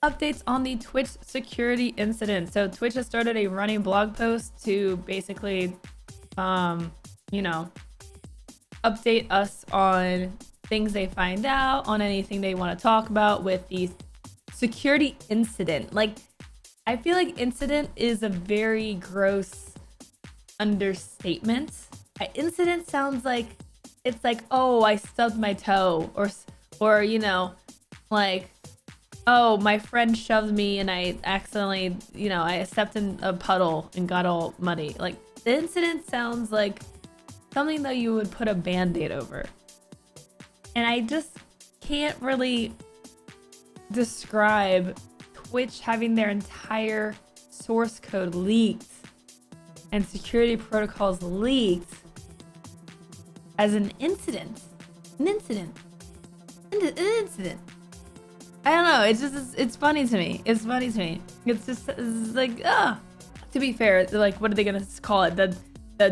Updates on the Twitch security incident. So Twitch has started a running blog post to basically, you know, update us on things they find out, on anything they want to talk about with the security incident. Like, I feel like incident is a very gross understatement. An incident sounds like it's like, oh, I stubbed my toe, or you know, like, oh, my friend shoved me and I accidentally, you know, I stepped in a puddle and got all muddy. Like, the incident sounds like something that you would put a band-aid over. And I just can't really describe Twitch having their entire source code leaked and security protocols leaked as an incident. An incident. An incident. I don't know. It's just, it's funny to me. It's funny to me. It's just, it's like, To be fair, like, what are they gonna call it? The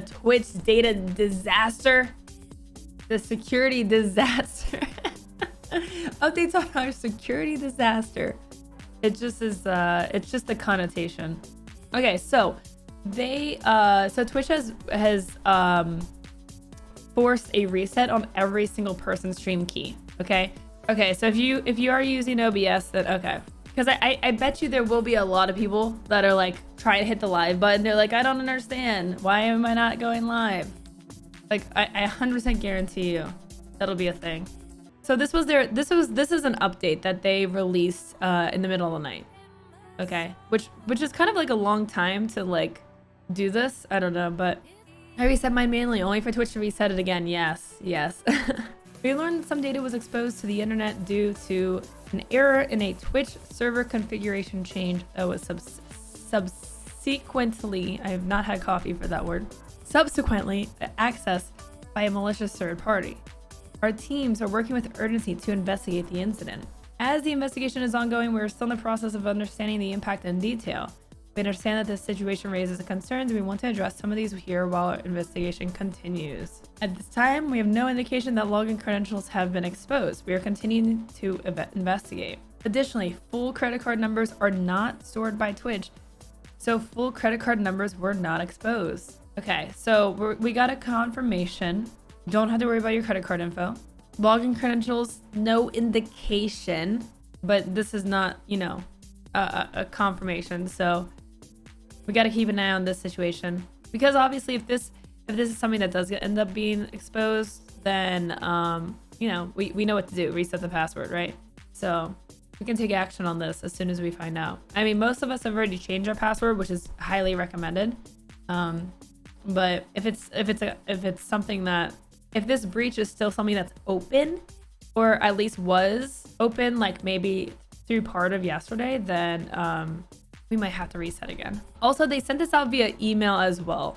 Twitch data disaster? The security disaster? Updates on our security disaster. It just is, it's just the connotation. Okay, so so Twitch has forced a reset on every single person's stream key. Okay, so if you are using OBS, then okay. Because I bet you there will be a lot of people that are like trying to hit the live button. They're like, I don't understand. Why am I not going live? Like, I 100% guarantee you that'll be a thing. So this is an update that they released in the middle of the night. Okay, which is kind of like a long time to like do this. I don't know, but I reset mine manually only for Twitch to reset it again. Yes. We learned some data was exposed to the internet due to an error in a Twitch server configuration change that was subsequently, I have not had coffee for that word, subsequently accessed by a malicious third party. Our teams are working with urgency to investigate the incident. As the investigation is ongoing, we are still in the process of understanding the impact in detail. We understand that this situation raises concerns, and we want to address some of these here while our investigation continues. At this time, we have no indication that login credentials have been exposed. We are continuing to investigate. Additionally, full credit card numbers are not stored by Twitch, so full credit card numbers were not exposed. Okay, so we got a confirmation. Don't have to worry about your credit card info. Login credentials, no indication, but this is not, you know, a confirmation. So we got to keep an eye on this situation, because obviously if this is something that does end up being exposed, then you know, we know what to do. Reset the password, right? So we can take action on this as soon as we find out. I mean, most of us have already changed our password, which is highly recommended. But if this breach is still something that's open, or at least was open, like maybe through part of yesterday, then we might have to reset again. Also, they sent this out via email as well.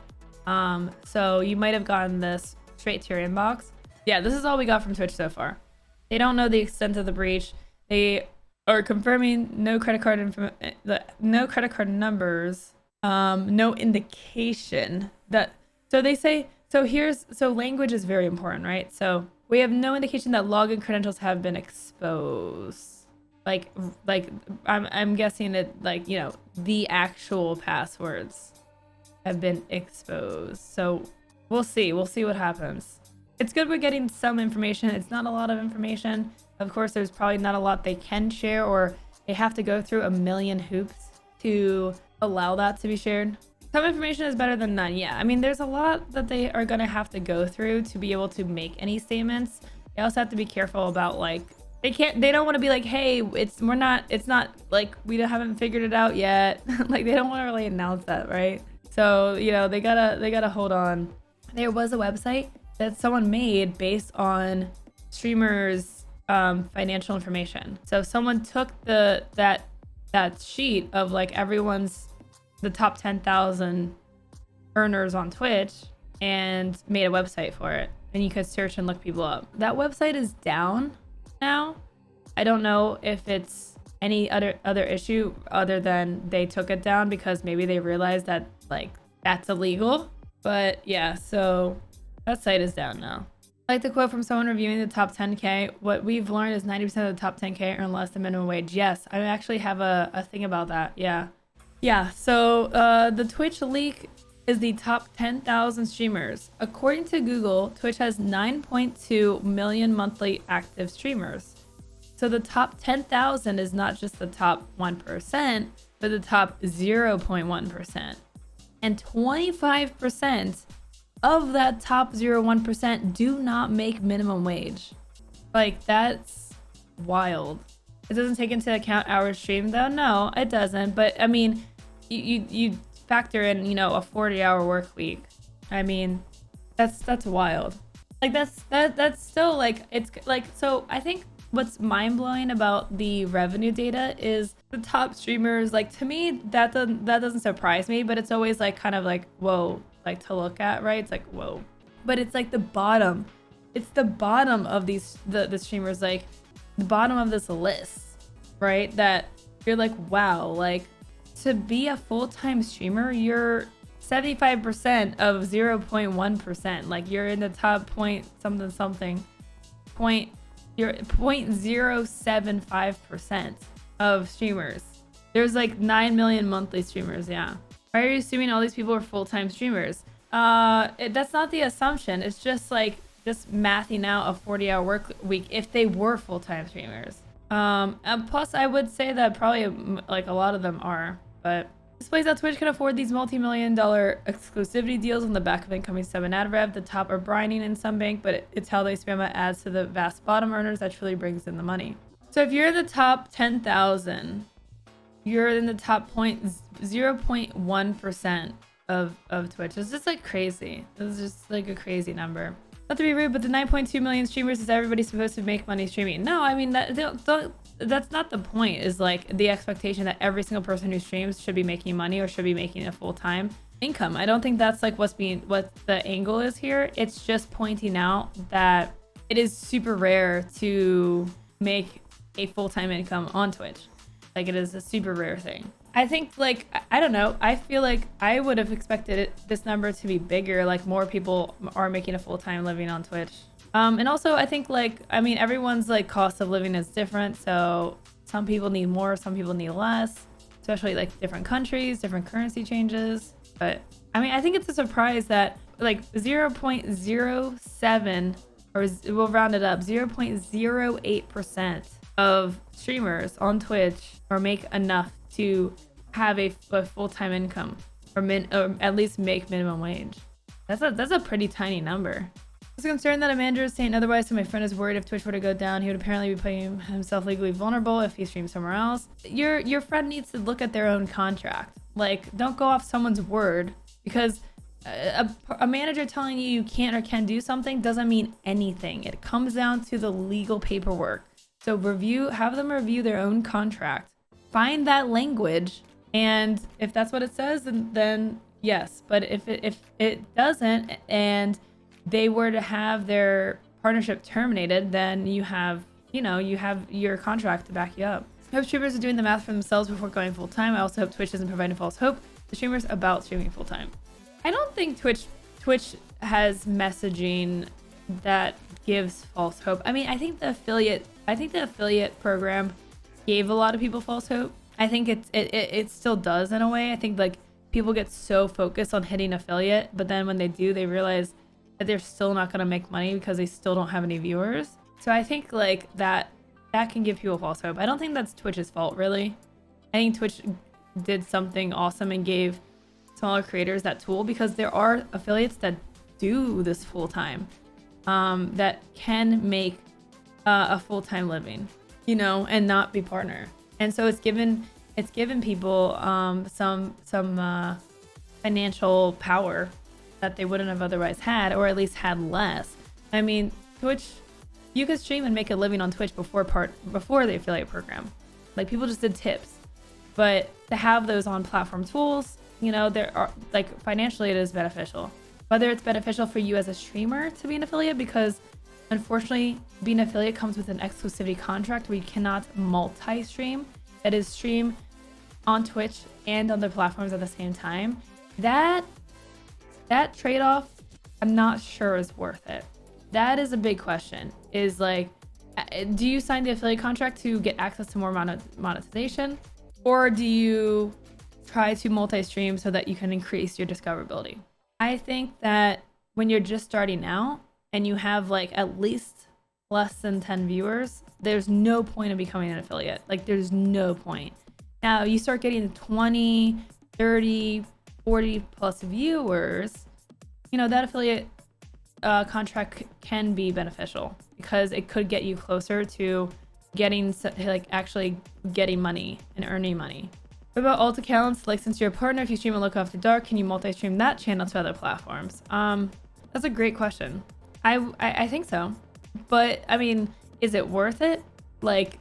So you might have gotten this straight to your inbox. Yeah, this is all we got from Twitch so far. They don't know the extent of the breach. They are confirming no credit card numbers, no indication that, so they say, so language is very important, right? So we have no indication that login credentials have been exposed. Like I'm guessing it, like, you know, the actual passwords have been exposed. So we'll see what happens. It's good we're getting some information. It's not a lot of information. Of course, there's probably not a lot they can share, or they have to go through a million hoops to allow that to be shared. Some information is better than none. Yeah, I mean, there's a lot that they are gonna have to go through to be able to make any statements. They also have to be careful about, like, they don't want to be like, hey, it's not like we haven't figured it out yet. Like, they don't want to really announce that, right? So, you know, they gotta hold on. There was a website that someone made based on streamers' financial information. So someone took that sheet of like the top 10,000 earners on Twitch and made a website for it, and you could search and look people up. That website is down now. I don't know if it's any other issue other than they took it down because maybe they realized that, like, that's illegal. But yeah, so that site is down now. Like the quote from someone reviewing the top 10K, what we've learned is 90% of the top 10K earn less than minimum wage. Yes, I actually have a thing about that. Yeah. Yeah, so the Twitch leak is the top 10,000 streamers. According to Google, Twitch has 9.2 million monthly active streamers. So the top 10,000 is not just the top 1%, but the top 0.1%. And 25% of that top 0.1% do not make minimum wage. Like, that's wild. It doesn't take into account hours streamed though. No, it doesn't. But I mean, you factor in, you know, a 40-hour work week. I mean, that's wild. Like that's still like, it's like, so I think what's mind-blowing about the revenue data is the top streamers. Like, to me, that doesn't surprise me, but it's always like kind of like, whoa, like to look at, right? It's like, whoa. But it's like the bottom. It's the bottom of these the streamers, like the bottom of this list, right? That you're like, wow, like to be a full-time streamer, you're 75% of 0.1%. Like you're in the top point something point, you're 0.075% of streamers. There's like 9 million monthly streamers. Yeah. Why are you assuming all these people are full-time streamers? That's not the assumption. It's just like just mathing out a 40-hour work week if they were full-time streamers. And plus, I would say that probably like a lot of them are, but displays that Twitch can afford these multi-million-dollar exclusivity deals on the back of incoming sub and ad rev. The top are brining in some bank, but it's how they spam out ads to the vast bottom earners that truly brings in the money. So if you're in the top 10,000, you're in the top 0.1% of Twitch. It's just like crazy. It's just like a crazy number. Not to be rude, but the 9.2 million streamers, is everybody supposed to make money streaming? No, I mean, that's not the point. Is like the expectation that every single person who streams should be making money or should be making a full-time income. I don't think that's like what the angle is here. It's just pointing out that it is super rare to make a full-time income on Twitch. Like, it is a super rare thing. I think, like, I don't know. I feel like I would have expected this number to be bigger. Like, more people are making a full-time living on Twitch. And also, I think, like, I mean, everyone's, like, cost of living is different. So some people need more, some people need less. Especially, like, different countries, different currency changes. But, I mean, I think it's a surprise that, like, 0.07, or we'll round it up, 0.08% of streamers on Twitch or make enough to have a full-time income or at least make minimum wage. That's a pretty tiny number. I was concerned that a manager is saying otherwise, so my friend is worried if Twitch were to go down, he would apparently be putting himself legally vulnerable if he streams somewhere else. Your friend needs to look at their own contract. Like, don't go off someone's word, because a manager telling you you can't or can do something doesn't mean anything. It comes down to the legal paperwork. So have them review their own contract, find that language, and if that's what it says, then yes. But if it doesn't, and they were to have their partnership terminated, then you have your contract to back you up. I hope streamers are doing the math for themselves before going full time. I also hope Twitch isn't providing false hope to streamers about streaming full time. I don't think Twitch has messaging that gives false hope. I mean, I think the affiliate program gave a lot of people false hope. I think it still does in a way. I think like people get so focused on hitting affiliate, but then when they do, they realize that they're still not going to make money because they still don't have any viewers. So I think like that can give people false hope. I don't think that's Twitch's fault, really. I think Twitch did something awesome and gave smaller creators that tool, because there are affiliates that do this full time, that can make a full-time living, and not be partner. And so it's given people some financial power that they wouldn't have otherwise had, or at least had less. I mean, Twitch, you could stream and make a living on Twitch before the affiliate program. Like, people just did tips. But to have those on platform tools, there are, like, financially it is beneficial. Whether it's beneficial for you as a streamer to be an affiliate, because unfortunately being an affiliate comes with an exclusivity contract where you cannot multi-stream. That is, stream on Twitch and other platforms at the same time. That trade-off, I'm not sure is worth it. that is a big question. Is like, do you sign the affiliate contract to get access to more monetization, or do you try to multi-stream so that you can increase your discoverability? I think that when you're just starting out and you have like at least less than 10 viewers, there's no point in becoming an affiliate. Like, there's no point. Now you start getting 20, 30, 40 plus viewers, you know, that affiliate contract can be beneficial because it could get you closer to getting, like, actually getting money and earning money. What about alt accounts? Like, since you're a partner, if you stream a Lowco After Dark, can you multi-stream that channel to other platforms? That's a great question. I think so. But I mean, is it worth it? Like,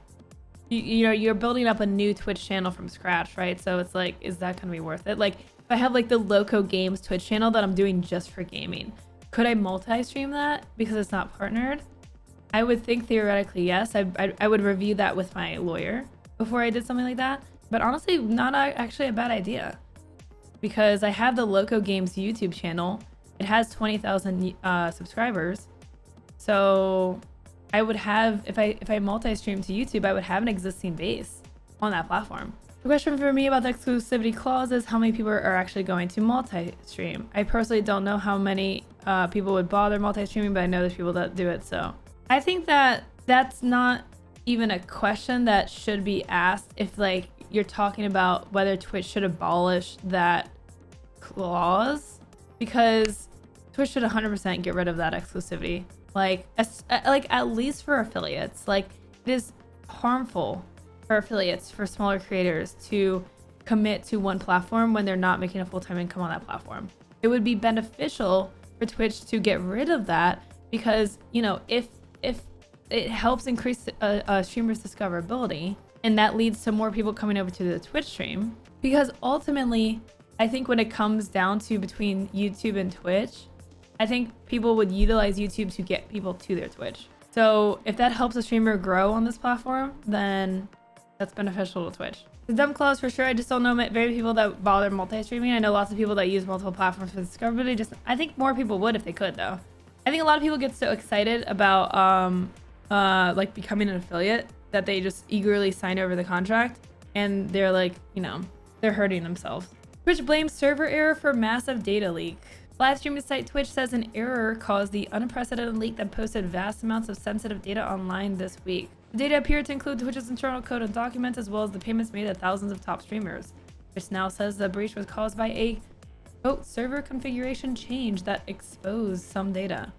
you know, you're building up a new Twitch channel from scratch, right? So it's like, is that gonna be worth it? Like, if I have like the LowcoGames Twitch channel that I'm doing just for gaming, could I multi-stream that because it's not partnered? I would think theoretically yes. I would review that with my lawyer before I did something like that. But honestly, not actually a bad idea, because I have the LowcoGames YouTube channel. It has 20,000 subscribers. So I would have, if I multi-stream to YouTube, I would have an existing base on that platform. The question for me about the exclusivity clause is how many people are actually going to multi-stream. I personally don't know how many people would bother multi-streaming, but I know there's people that do it. So I think that that's not even a question that should be asked if, like, you're talking about whether Twitch should abolish that clause, because Twitch should 100% get rid of that exclusivity. Like at least for affiliates. Like, it is harmful for affiliates, for smaller creators, to commit to one platform when they're not making a full-time income on that platform. It would be beneficial for Twitch to get rid of that, because, you know, if it helps increase a streamer's discoverability, and that leads to more people coming over to the Twitch stream. Because ultimately, I think when it comes down to between YouTube and Twitch, I think people would utilize YouTube to get people to their Twitch. So if that helps a streamer grow on this platform, then that's beneficial to Twitch. The dumb clause for sure. I just don't know very many people that bother multi-streaming. I know lots of people that use multiple platforms for discoverability. I think more people would if they could, though. I think a lot of people get so excited about like becoming an affiliate that they just eagerly sign over the contract, and they're like, you know, they're hurting themselves. Twitch blames server error for massive data leak. Live streaming site Twitch says an error caused the unprecedented leak that posted vast amounts of sensitive data online this week. The data appeared to include Twitch's internal code and documents, as well as the payments made to thousands of top streamers. Twitch now says the breach was caused by a, quote, server configuration change that exposed some data.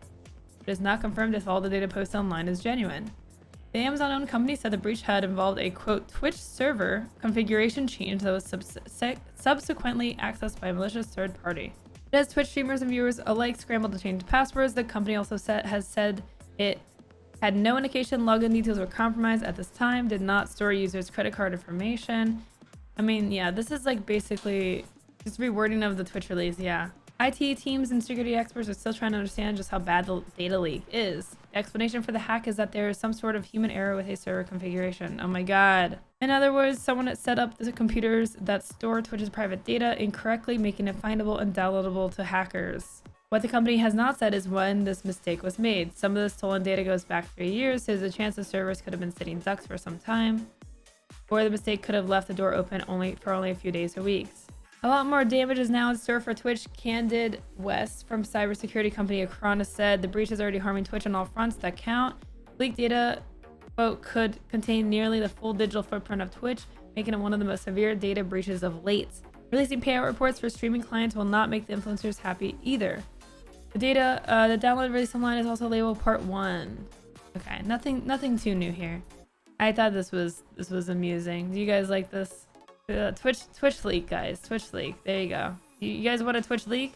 It is not confirmed if all the data posted online is genuine. The Amazon-owned company said the breach had involved a, quote, Twitch server configuration change that was subsequently accessed by a malicious third party. As Twitch streamers and viewers alike scrambled to change passwords, the company also has said it had no indication login details were compromised at this time, did not store users' credit card information. I mean, yeah, this is like basically just rewording of the Twitch release, yeah. IT teams and security experts are still trying to understand just how bad the data leak is. The explanation for the hack is that there is some sort of human error with a server configuration. Oh my god. In other words, someone had set up the computers that store Twitch's private data incorrectly, making it findable and downloadable to hackers. What the company has not said is when this mistake was made. Some of the stolen data goes back 3 years, so there's a chance the servers could have been sitting ducks for some time, or the mistake could have left the door open for only a few days or weeks. A lot more damage is now in store for Twitch. Candid West from cybersecurity company Acronis said the breach is already harming Twitch on all fronts that count. Leaked data, quote, could contain nearly the full digital footprint of Twitch, making it one of the most severe data breaches of late. Releasing payout reports for streaming clients will not make the influencers happy either. The data, the download release online is also labeled Part 1. Okay, nothing too new here. I thought this was amusing. Do you guys like this? Twitch leak, guys. Twitch leak. There you go. You guys want a Twitch leak?